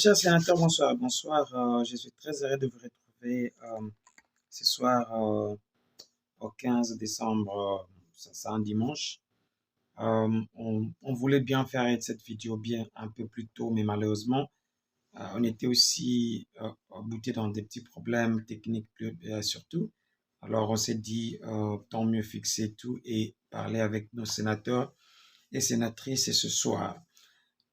chers sénateurs, bonsoir. Bonsoir, je suis très heureux de vous retrouver ce soir au 15 décembre, c'est un dimanche. On voulait bien faire cette vidéo bien un peu plus tôt, mais malheureusement, on était aussi embouté dans des petits problèmes techniques surtout. Alors on s'est dit, tant mieux fixer tout et parler avec nos sénateurs et sénatrices ce soir.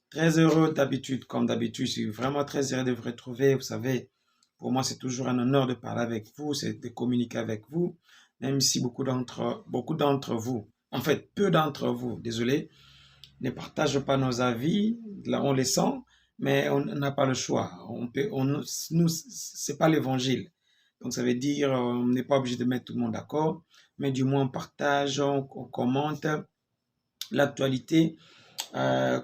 Très heureux d'habitude, comme d'habitude, je suis vraiment très heureux de vous retrouver. Vous savez, pour moi, c'est toujours un honneur de parler avec vous, c'est de communiquer avec vous, même si beaucoup d'entre vous, en fait, peu d'entre vous, désolé, ne partagent pas nos avis, là on les sent, mais on n'a pas le choix. Nous, c'est pas l'évangile. Donc ça veut dire, on n'est pas obligé de mettre tout le monde d'accord, mais du moins on partage, on commente l'actualité.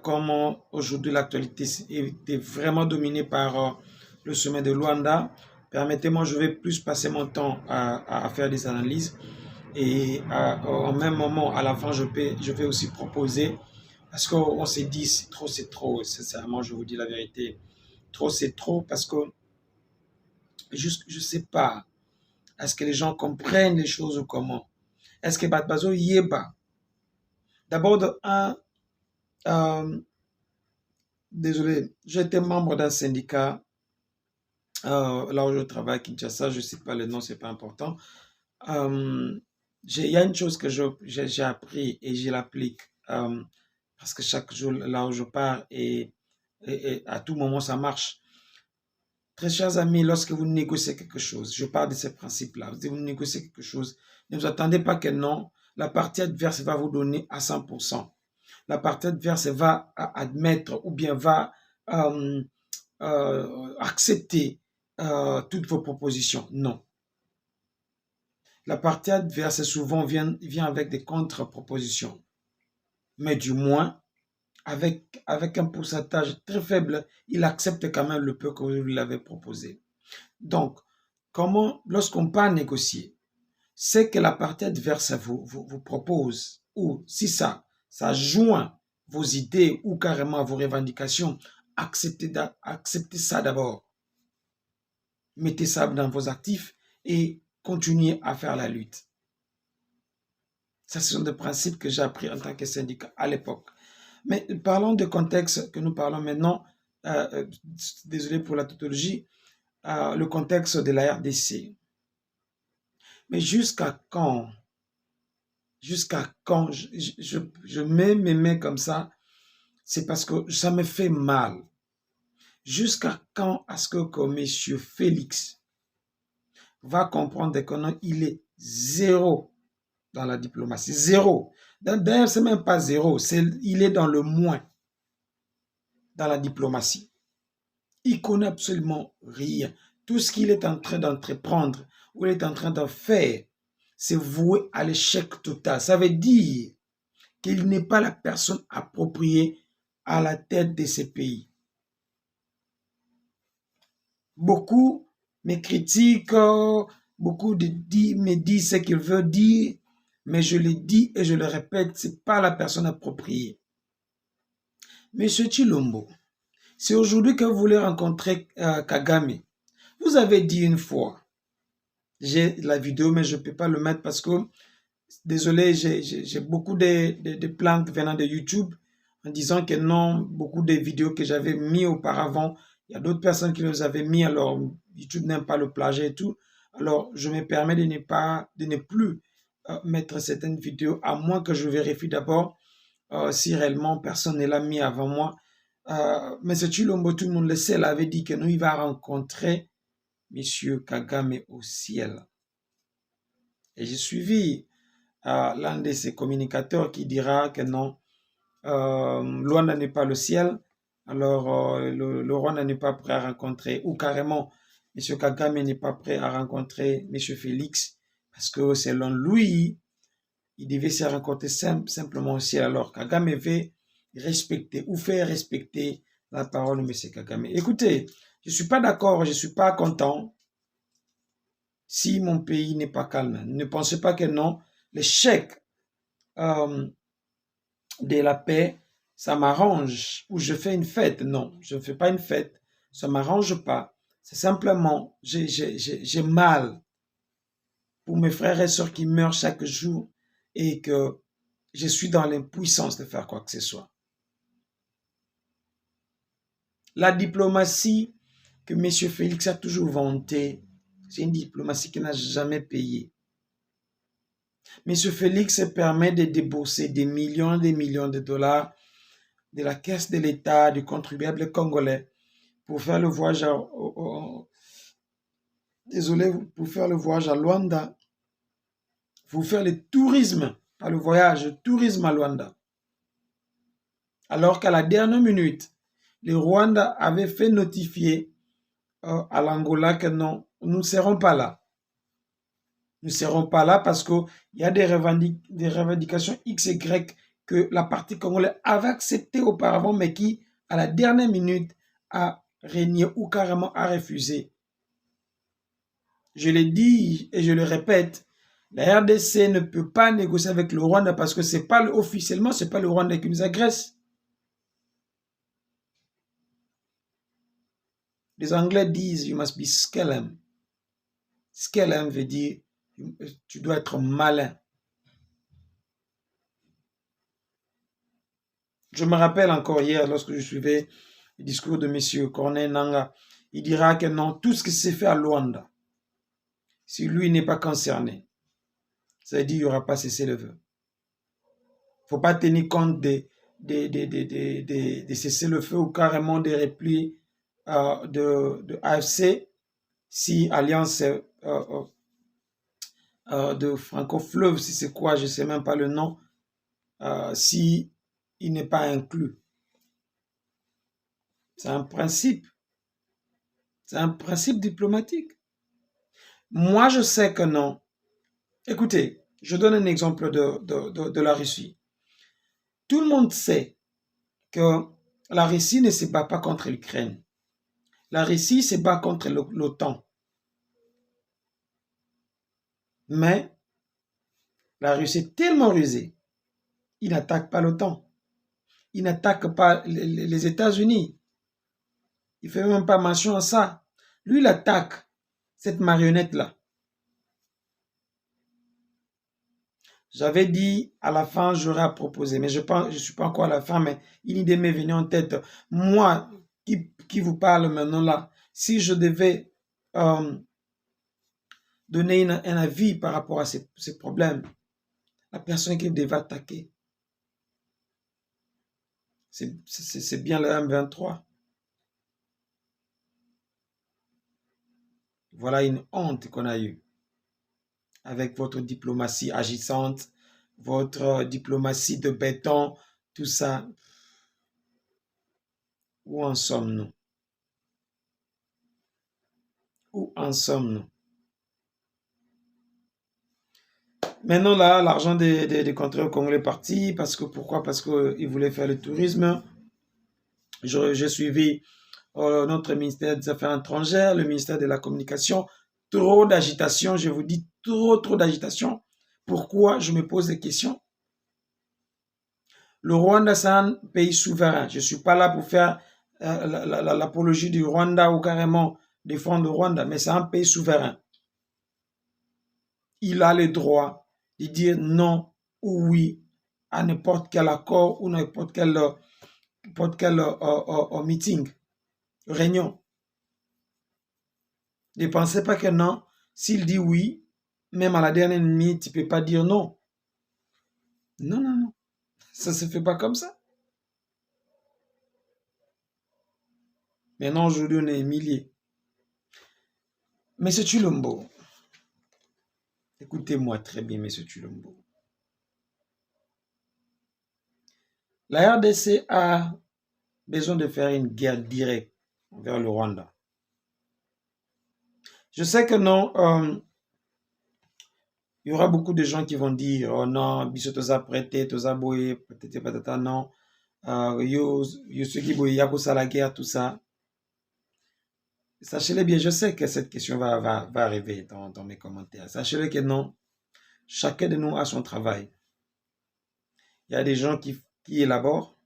Comment aujourd'hui l'actualité est vraiment dominée par le sommet de Luanda. Permettez-moi, je vais plus passer mon temps à faire des analyses et en même moment, à la fin, je vais aussi proposer, parce qu'on s'est dit, c'est trop, sincèrement, je vous dis la vérité. Trop, c'est trop, parce que je ne sais pas, est-ce que les gens comprennent les choses ou comment? Est-ce que Batbazo Yeba, d'abord de un, désolé, j'étais membre d'un syndicat là où je travaille à Kinshasa, je ne sais pas le nom, c'est pas important. Il y a une chose que j'ai appris et je l'applique parce que chaque jour là où je pars et à tout moment ça marche. Très chers amis, lorsque vous négociez quelque chose, je parle de ces principes-là, vous négociez quelque chose, ne vous attendez pas que non, la partie adverse va vous donner à 100%. La partie adverse va admettre ou bien va accepter toutes vos propositions. Non. La partie adverse souvent vient avec des contre-propositions. Mais du moins, avec un pourcentage très faible, il accepte quand même le peu que vous lui avez proposé. Donc, comment, lorsqu'on part négocier, c'est que la partie adverse vous propose, ou si ça joint vos idées ou carrément vos revendications, acceptez ça d'abord. Mettez ça dans vos actifs et continuez à faire la lutte. Ça, ce sont des principes que j'ai appris en tant que syndicat à l'époque. Mais parlons du contexte que nous parlons maintenant. Désolé pour la tautologie. Le contexte de la RDC. Mais jusqu'à quand je mets mes mains comme ça, c'est parce que ça me fait mal. Jusqu'à quand est-ce que M. Félix va comprendre qu'il est zéro dans la diplomatie? Zéro. D'ailleurs, c'est même pas zéro, il est dans le moins dans la diplomatie. Il connaît absolument rien. Tout ce qu'il est en train d'entreprendre ou il est en train de faire, c'est voué à l'échec total. Ça veut dire qu'il n'est pas la personne appropriée à la tête de ces pays. Beaucoup me critiquent, beaucoup me disent ce qu'ils veulent dire, mais je le dis et je le répète, ce n'est pas la personne appropriée. Monsieur Tshilombo, c'est aujourd'hui que vous voulez rencontrer Kagame. Vous avez dit une fois, j'ai la vidéo mais je ne peux pas le mettre parce que, désolé, j'ai beaucoup de plaintes venant de YouTube en disant que non, beaucoup de vidéos que j'avais mis auparavant, il y a d'autres personnes qui les avaient mis, alors YouTube n'aime pas le plagiat et tout. Alors je me permets de ne plus mettre certaines vidéos, à moins que je vérifie d'abord si réellement personne ne l'a mis avant moi. Mais ce Tshilombo, tout le monde le sait, il avait dit que nous, il va rencontrer M. Kagame au ciel. Et j'ai suivi l'un de ces communicateurs qui dira que non, Luanda n'est pas le ciel, alors le Rwanda n'est pas prêt à rencontrer, ou carrément, M. Kagame n'est pas prêt à rencontrer M. Félix, parce que selon lui, il devait se rencontrer simplement au ciel. Alors Kagame veut respecter ou faire respecter la parole de M. Kagame. Écoutez, je ne suis pas d'accord, je ne suis pas content si mon pays n'est pas calme. Ne pensez pas que non, l'échec de la paix, ça m'arrange, ou je fais une fête. Non, je ne fais pas une fête. Ça ne m'arrange pas. C'est simplement, j'ai mal pour mes frères et sœurs qui meurent chaque jour et que je suis dans l'impuissance de faire quoi que ce soit. La diplomatie que M. Félix a toujours vantée, c'est une diplomatie qui n'a jamais payé. M. Félix se permet de débourser des millions de dollars de la caisse de l'État, du contribuable congolais, pour faire le voyage pour faire le voyage à Luanda, pour faire le tourisme, pas le voyage, le tourisme à Luanda. Alors qu'à la dernière minute, le Rwanda avait fait notifier à l'Angola que non, nous ne serons pas là. Nous ne serons pas là parce qu'il y a des revendications X et Y que la partie congolaise avait accepté auparavant, mais qui, à la dernière minute, a régné ou carrément a refusé. Je l'ai dit et je le répète, la RDC ne peut pas négocier avec le Rwanda parce que c'est pas officiellement, c'est pas le Rwanda qui nous agresse. Les Anglais disent you must be skellum. Skellum veut dire tu dois être malin. Je me rappelle encore hier, lorsque je suivais le discours de M. Corneille Nangaa, il dira que non, tout ce qui s'est fait à Luanda, si lui n'est pas concerné, ça veut dire qu'il n'y aura pas cessez-le-feu. Il ne faut pas tenir compte des cessez-le-feu ou carrément des replis de AFC si Alliance de Franco-Fleuve, si c'est quoi, je ne sais même pas le nom, si il n'est pas inclus. C'est un principe. C'est un principe diplomatique. Moi, je sais que non. Écoutez, je donne un exemple de la Russie. Tout le monde sait que la Russie ne se bat pas contre l'Ukraine. La Russie se bat contre l'OTAN. Mais la Russie est tellement rusée, il n'attaque pas l'OTAN. Il n'attaque pas les États-Unis. Il ne fait même pas mention à ça. Lui, il attaque cette marionnette-là. J'avais dit à la fin, j'aurais à proposer, mais je ne suis pas encore à la fin, mais une idée m'est venue en tête. Moi, qui vous parle maintenant là, si je devais donner un avis par rapport à ces problèmes, la personne qui devait attaquer, c'est bien le M23. Voilà une honte qu'on a eue avec votre diplomatie agissante, votre diplomatie de béton, tout ça. Où en sommes-nous? Où en sommes-nous? Maintenant, là, l'argent des contrôleurs congolais est parti. Parce que, pourquoi? Parce qu'ils voulaient faire le tourisme. J'ai suivi notre ministère des Affaires étrangères, le ministère de la Communication. Trop d'agitation, je vous dis, trop d'agitation. Pourquoi? Je me pose des questions. Le Rwanda, c'est un pays souverain. Je ne suis pas là pour faire l'apologie du Rwanda ou carrément défendre le Rwanda, mais c'est un pays souverain. Il a le droit de dire non ou oui à n'importe quel accord ou n'importe quel meeting, réunion. Ne pensez pas que non, s'il dit oui, même à la dernière minute, il ne peut pas dire non. Non, non, non. Ça ne se fait pas comme ça. Maintenant, aujourd'hui, on est milliers. Monsieur Tshilombo, écoutez-moi très bien, Monsieur Tshilombo. La RDC a besoin de faire une guerre directe vers le Rwanda. Je sais que non, il y aura beaucoup de gens qui vont dire, oh non, biso toza prêté, toza boye, peut-être patata, non, yo soki boye ya kosala guerre, tout ça. Sachez-le bien, je sais que cette question va arriver dans mes commentaires. Sachez-le que non, chacun de nous a son travail. Il y a des gens qui élaborent,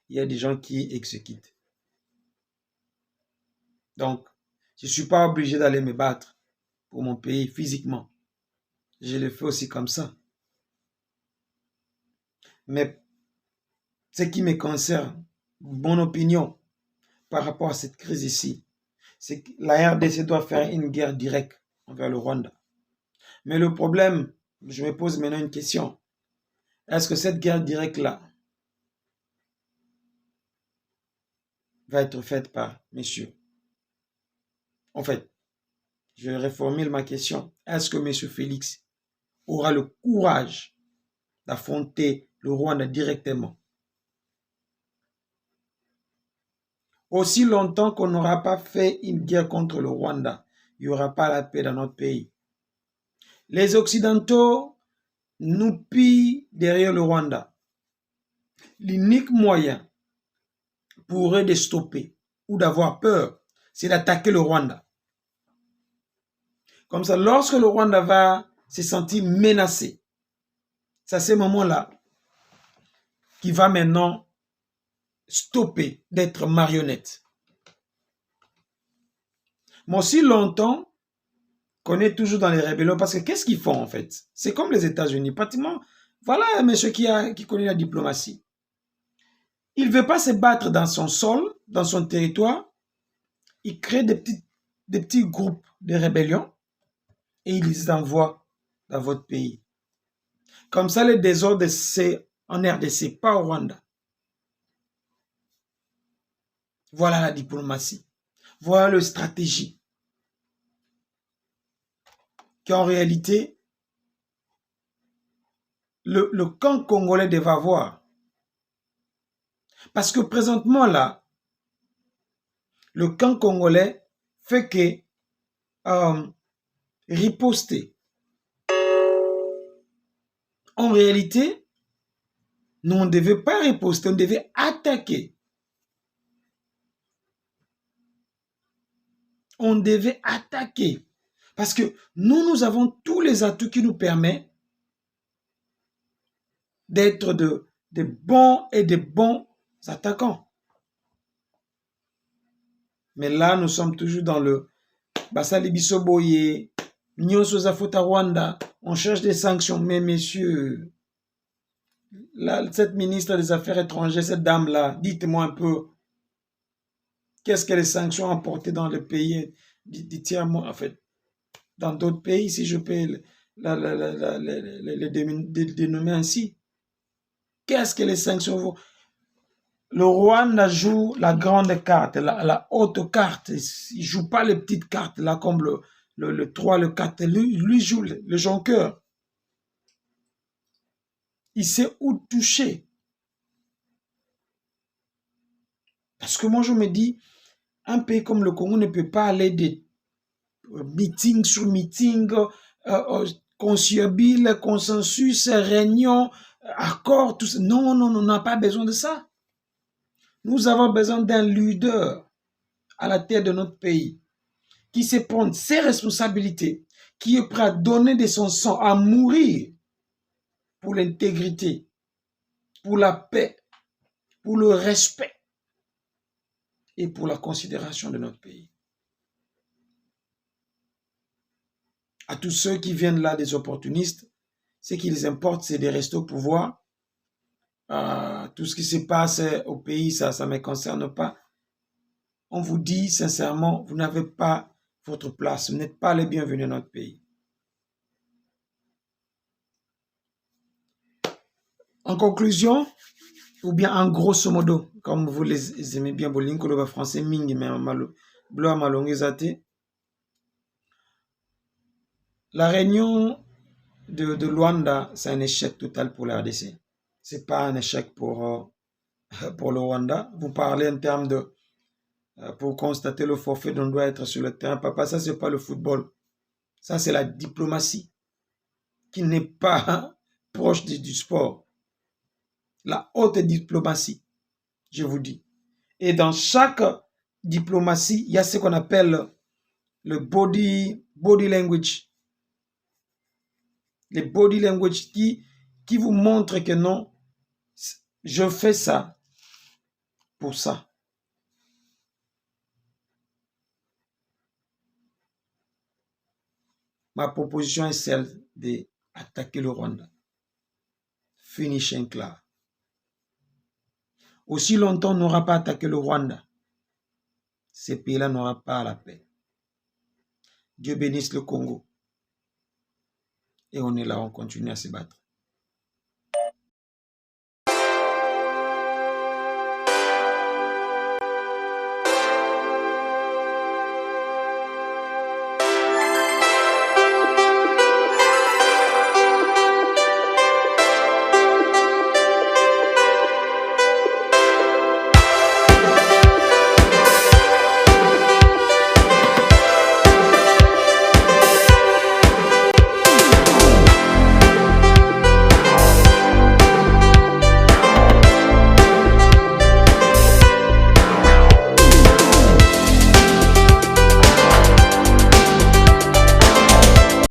il y a des gens qui exécutent. Donc, je ne suis pas obligé d'aller me battre pour mon pays physiquement. Je le fais aussi comme ça. Mais ce qui me concerne, mon opinion par rapport à cette crise ici, c'est que la RDC doit faire une guerre directe envers le Rwanda. Mais le problème, je me pose maintenant une question. Est-ce que cette guerre directe-là va être faite par messieurs? En fait, je reformule ma question. Est-ce que M. Félix aura le courage d'affronter le Rwanda directement? Aussi longtemps qu'on n'aura pas fait une guerre contre le Rwanda, il n'y aura pas la paix dans notre pays. Les Occidentaux nous pillent derrière le Rwanda. L'unique moyen pour eux de stopper ou d'avoir peur, c'est d'attaquer le Rwanda. Comme ça, lorsque le Rwanda va se sentir menacé, c'est à ce moment-là qu'il va maintenant stopper d'être marionnette. Mais aussi longtemps qu'on est toujours dans les rébellions, parce que qu'est-ce qu'ils font en fait? C'est comme les États-Unis, pratiquement. Voilà un monsieur qui connaît la diplomatie. Il ne veut pas se battre dans son sol, dans son territoire. Il crée des petits groupes de rébellion et il les envoie dans votre pays. Comme ça, le désordre, c'est en RDC, pas au Rwanda. Voilà la diplomatie. Voilà la stratégie. Qu'en réalité, le camp congolais devait avoir. Parce que présentement, là, le camp congolais fait que riposter. En réalité, nous, on ne devait pas riposter, on devait attaquer. On devait attaquer. Parce que nous avons tous les atouts qui nous permettent d'être de bons et de bons attaquants. Mais là, nous sommes toujours dans le Basali Bisoboye, Nyonso Zafota Rwanda, on cherche des sanctions. Mais messieurs, là, cette ministre des Affaires étrangères, cette dame-là, dites-moi un peu, qu'est-ce que les sanctions ont apporté dans le pays du tiers-monde, en fait, dans d'autres pays, si je peux les dénommer ainsi. Qu'est-ce que les sanctions vont... Le Rwanda joue la grande carte, la haute carte. Il ne joue pas les petites cartes, là, comme le 3, le 4. Lui joue le jonqueur. Il sait où toucher. Parce que moi, je me dis, un pays comme le Congo ne peut pas aller de meeting sur meeting, conciliabile, consensus, réunion, accord, tout ça. Non, non, on n'a pas besoin de ça. Nous avons besoin d'un leader à la tête de notre pays qui sait prendre ses responsabilités, qui est prêt à donner de son sang, à mourir pour l'intégrité, pour la paix, pour le respect et pour la considération de notre pays. À tous ceux qui viennent là des opportunistes, ce qui les importe, c'est de rester au pouvoir. Tout ce qui se passe au pays, ça ne me concerne pas. On vous dit sincèrement, vous n'avez pas votre place. Vous n'êtes pas les bienvenus dans notre pays. En conclusion, ou bien en grosso modo, comme vous les aimez bien, Bolinkolo français, Mingi, mais Bloa Malongezate. La réunion de Luanda, c'est un échec total pour la RDC. Ce n'est pas un échec pour le Rwanda. Vous parlez en termes de... pour constater le forfait dont on doit être sur le terrain. Papa, ça, ce n'est pas le football. Ça, c'est la diplomatie qui n'est pas proche du sport. La haute diplomatie, je vous dis. Et dans chaque diplomatie, il y a ce qu'on appelle le body language. Les body language qui vous montrent que non, je fais ça pour ça. Ma proposition est celle d'attaquer le Rwanda. Finish and clear. Aussi longtemps on n'aura pas attaqué le Rwanda, ces pays-là n'auront pas la paix. Dieu bénisse le Congo. Et on est là, on continue à se battre.